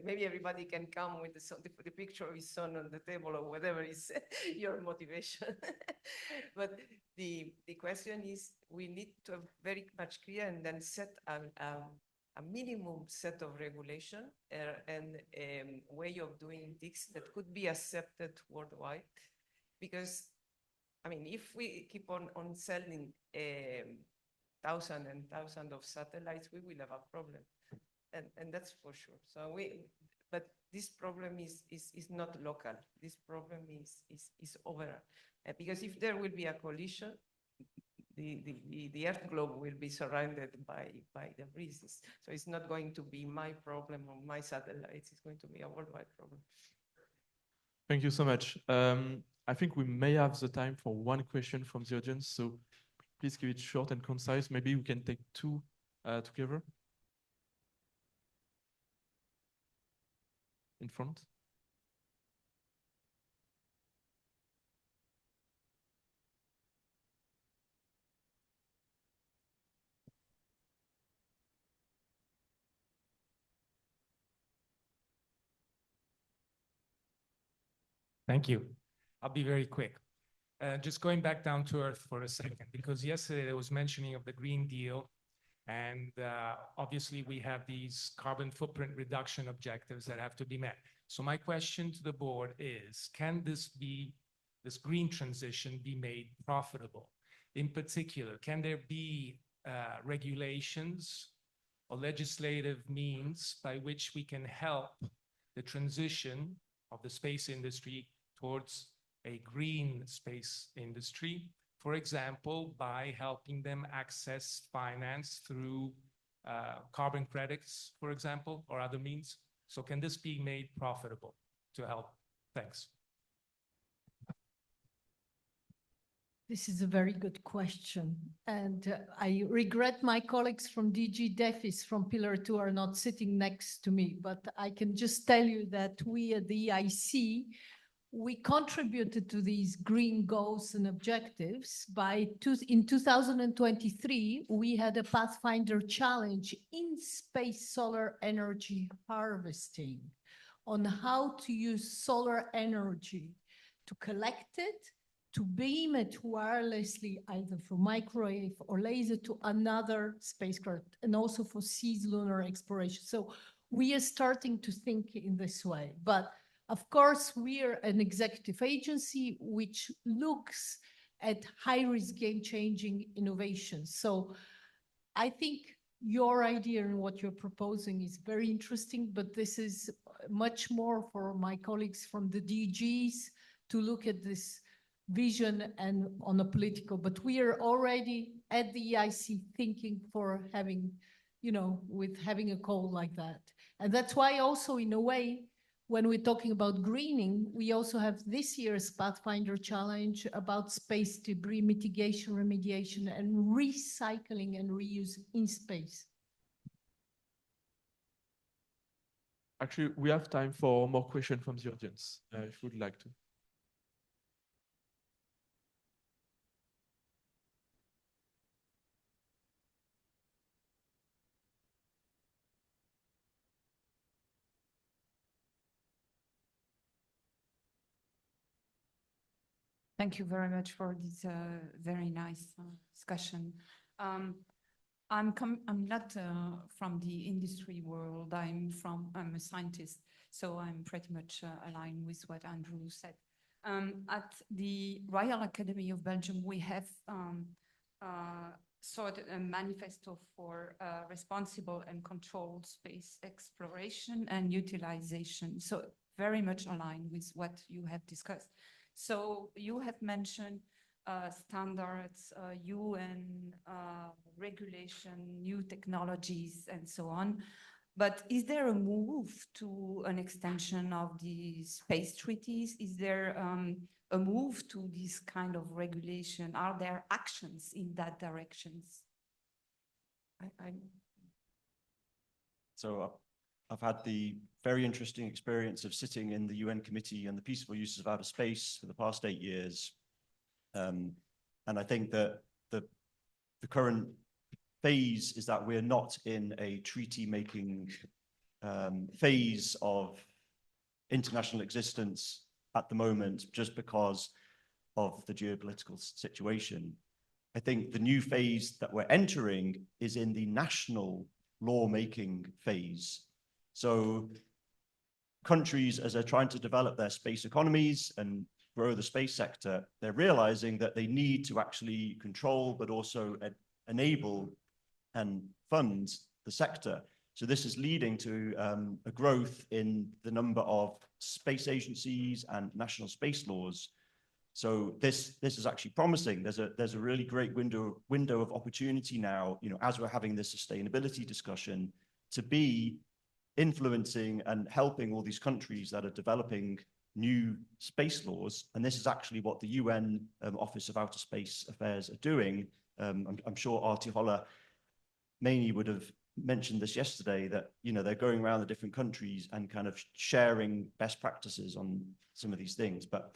Maybe everybody can come with the picture of his son on the table or whatever is your motivation. But the question is, we need to have very much clear and then set a minimum set of regulation and way of doing things that could be accepted worldwide. Because, I mean, if we keep on selling thousands and thousands of satellites, we will have a problem, and that's for sure. So but this problem is not local. This problem is overall, because if there will be a collision, the Earth globe will be surrounded by the breezes. So it's not going to be my problem or my satellites. It's going to be a worldwide problem. Thank you so much. I think we may have the time for one question from the audience, so please keep it short and concise. Maybe we can take two together. In front. Thank you. I'll be very quick. Just going back down to earth for a second, because yesterday there was mentioning of the Green Deal, and obviously we have these carbon footprint reduction objectives that have to be met. So my question to the board is, can this green transition be made profitable? In particular, can there be regulations or legislative means by which we can help the transition of the space industry towards a green space industry, for example, by helping them access finance through carbon credits, for example, or other means? So can this be made profitable to help? Thanks. This is a very good question. And I regret my colleagues from DG DEFIS from Pillar 2 are not sitting next to me, but I can just tell you that we at the EIC, we contributed to these green goals and objectives in 2023, we had a Pathfinder challenge in space solar energy harvesting on how to use solar energy to collect it, to beam it wirelessly, either for microwave or laser to another spacecraft, and also for cislunar exploration. So we are starting to think in this way. But of course, we are an executive agency which looks at high-risk game-changing innovations. So I think your idea and what you're proposing is very interesting, but this is much more for my colleagues from the DGs to look at this vision and on a political, but we are already at the EIC thinking for having, with having a call like that. And that's why also in a way, when we're talking about greening, we also have this year's Pathfinder challenge about space debris mitigation, remediation, and recycling and reuse in space. Actually, we have time for more questions from the audience, if you would like to. Thank you very much for this very nice discussion. I'm not from the industry world. I'm a scientist, so I'm pretty much aligned with what Andrew said. At the Royal Academy of Belgium, we have sort of a manifesto for responsible and controlled space exploration and utilization. So very much aligned with what you have discussed. So you have mentioned standards, UN regulation, new technologies, and so on. But is there a move to an extension of the space treaties? Is there a move to this kind of regulation? Are there actions in that directions? So I've had the very interesting experience of sitting in the UN Committee on the Peaceful Uses of Outer Space for the past 8 years. And I think that the current phase is that we're not in a treaty-making phase of international existence at the moment, just because of the geopolitical situation. I think the new phase that we're entering is in the national lawmaking phase. So countries, as they're trying to develop their space economies and grow the space sector, they're realizing that they need to actually control, but also enable and fund the sector. So this is leading to a growth in the number of space agencies and national space laws. So this is actually promising. There's a really great window of opportunity now, as we're having this sustainability discussion, to be influencing and helping all these countries that are developing new space laws. And this is actually what the UN Office of Outer Space Affairs are doing. I'm sure Artie Holler mainly would have mentioned this yesterday, that they're going around the different countries and kind of sharing best practices on some of these things. But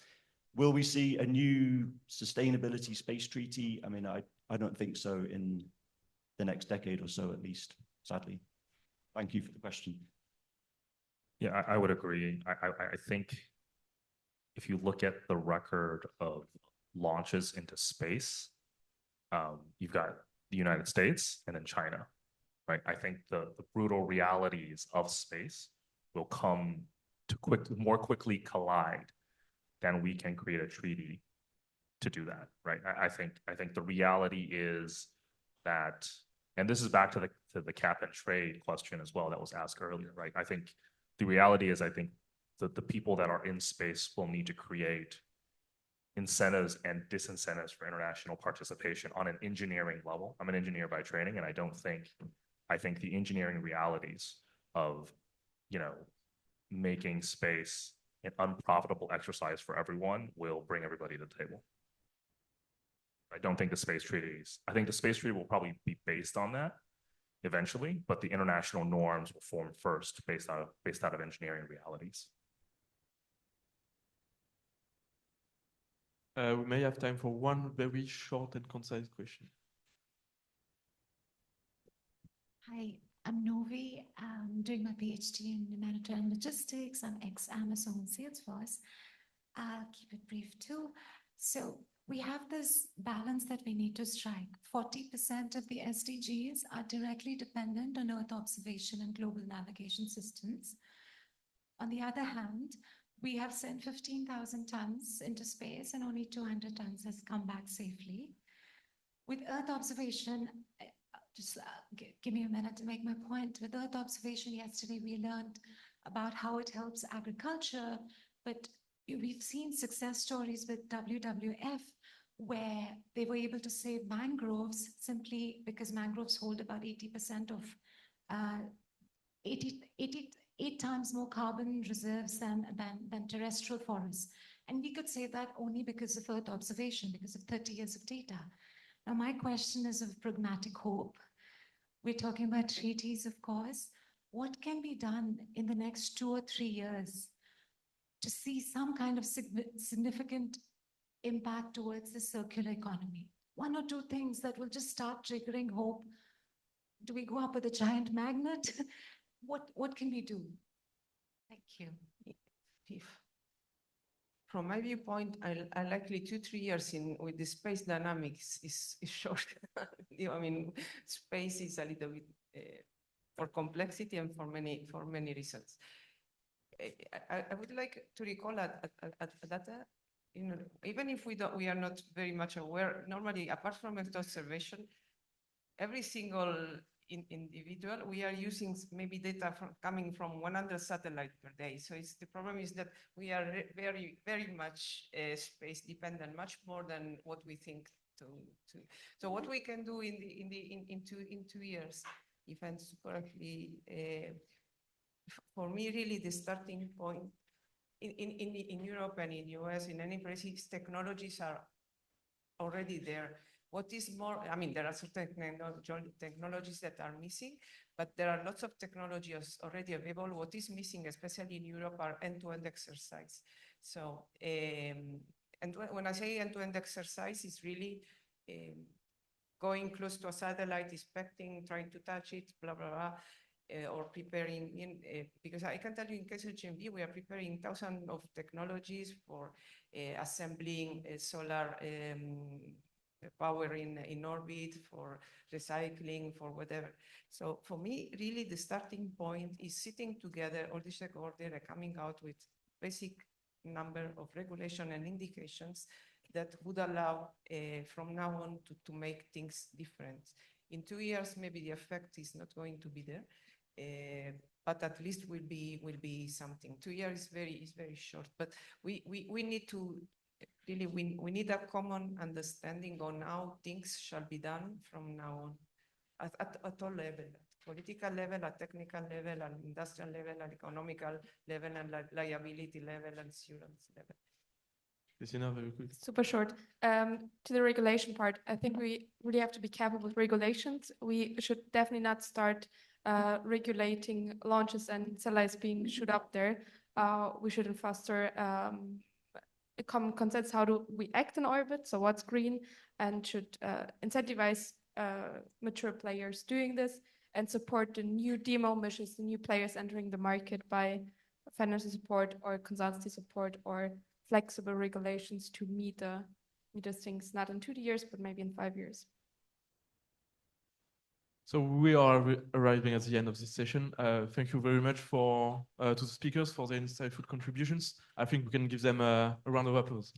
will we see a new sustainability space treaty? I mean, I don't think so in the next decade or so, at least, sadly. Thank you for the question. Yeah, I would agree. I think if you look at the record of launches into space, you've got the United States and then China, right? I think the brutal realities of space will come to more quickly collide than we can create a treaty to do that, right? I think the reality is that, and this is back to the cap and trade question as well that was asked earlier, right? I think the reality is, I think that the people that are in space will need to create incentives and disincentives for international participation on an engineering level. I'm an engineer by training, and I think the engineering realities of, making space an unprofitable exercise for everyone will bring everybody to the table. I think the space treaty will probably be based on that eventually, but the international norms will form first based out of engineering realities. We may have time for one very short and concise question. Hi, I'm Novi. I'm doing my PhD in humanitarian logistics. I'm ex-Amazon Salesforce. I'll keep it brief too. So we have this balance that we need to strike. 40% of the SDGs are directly dependent on Earth observation and global navigation systems. On the other hand, we have sent 15,000 tons into space and only 200 tons has come back safely. With Earth observation, just give me a minute to make my point. With Earth observation, yesterday we learned about how it helps agriculture, but we've seen success stories with WWF where they were able to save mangroves simply because mangroves hold about 80% of 8 times more carbon reserves than terrestrial forests. And we could say that only because of Earth observation, because of 30 years of data. Now, my question is of pragmatic hope. We're talking about treaties, of course. what can be done in the next 2 or 3 years to see some kind of significant impact towards the circular economy? 1 or 2 things that will just start triggering hope. Do we go up with a giant magnet? What can we do? Thank you. From my viewpoint, I likely 2-3 years in with the space dynamics is short. I mean, space is a little bit for complexity and for many reasons. I would like to recall at data, even if we are not very much aware, normally apart from Earth observation, every single individual, we are using maybe data coming from 100 satellites per day. So the problem is that we are very much space dependent, much more than what we think to. So what we can do in 2 years, if I'm correctly, for me, really the starting point in Europe and in US, in any places, technologies are already there. What is more, I mean, there are certain technologies that are missing, but there are lots of technologies already available. What is missing, especially in Europe, are end-to-end exercise. So, and when I say end-to-end exercise, it's really going close to a satellite, inspecting, trying to touch it, blah, blah, blah. Or preparing because I can tell you in case of GMV, we are preparing thousands of technologies for assembling solar power in orbit, for recycling, for whatever. So for me, really the starting point is sitting together, all the stakeholders are coming out with basic number of regulation and indications that would allow from now on to make things different. In 2 years, maybe the effect is not going to be there. But at least will be something. 2 years is very short, but we need to really we need a common understanding on how things shall be done from now on at all levels, political level, at technical level, at industrial level, at economical level, and liability level and assurance level. Christina, very quick. Super short. To the regulation part, I think we really have to be careful with regulations. We should definitely not start regulating launches and satellites being shoot up there. We should foster a common consensus. How do we act in orbit? So what's green, and should incentivize mature players doing this and support the new demo missions, the new players entering the market by financial support or consultancy support or flexible regulations to meet those things, not in 2 years, but maybe in 5 years. So we are arriving at the end of this session. Thank you very much to the speakers for their insightful contributions. I think we can give them a round of applause.